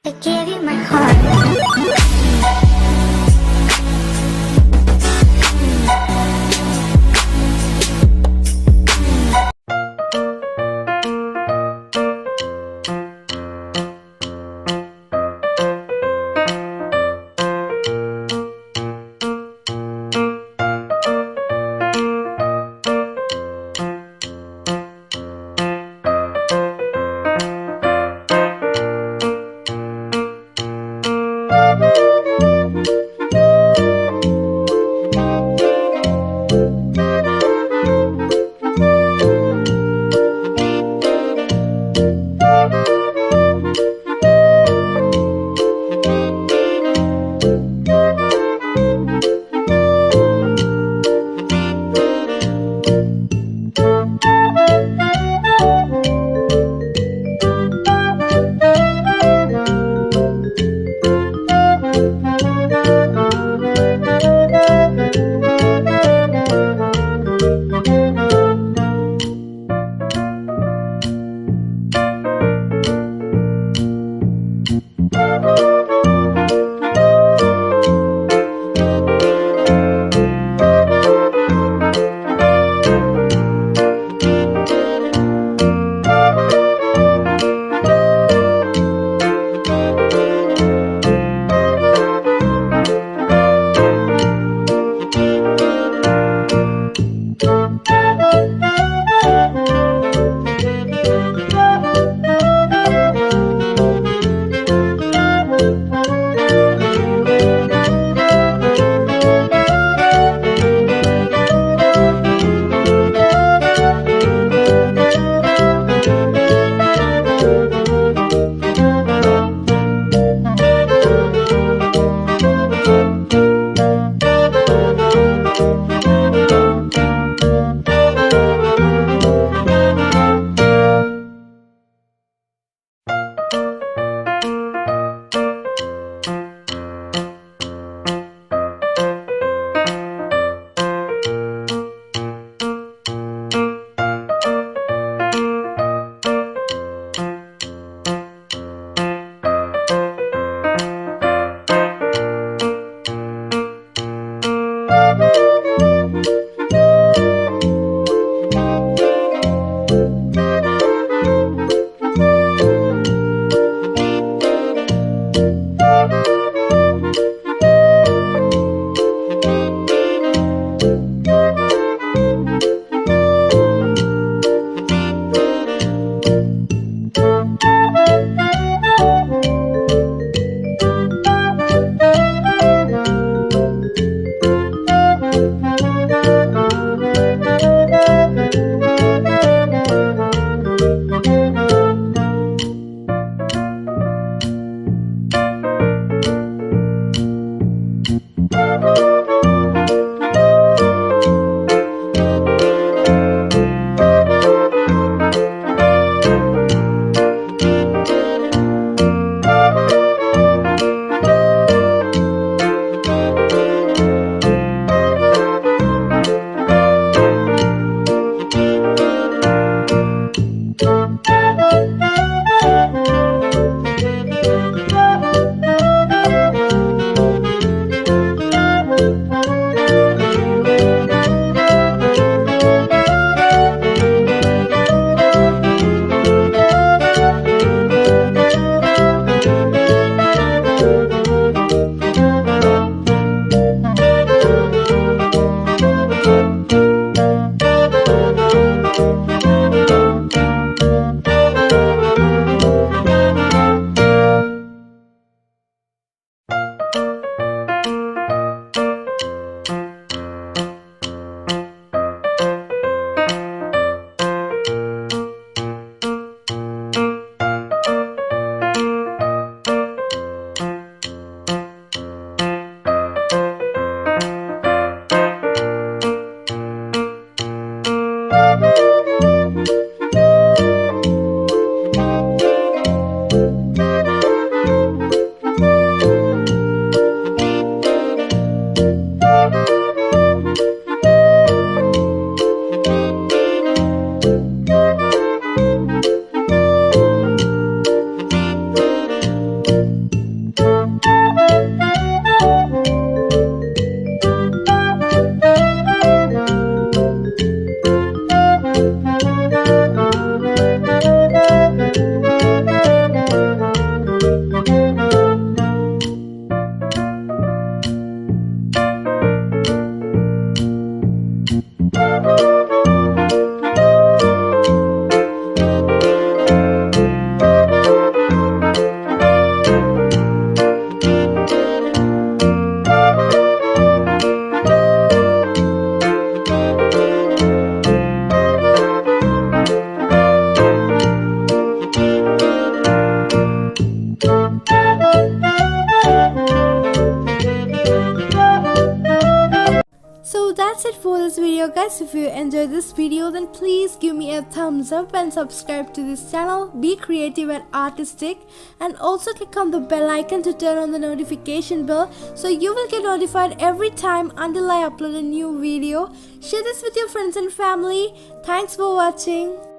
I gave you my heart. Thank you. that's it for this video guys. If you enjoyed this video, then please give me a thumbs up and subscribe to this channel. Be creative and artistic, and also click on the bell icon to turn on the notification bell so you will get notified every time until I upload a new video. Share this with your friends and family. Thanks for watching.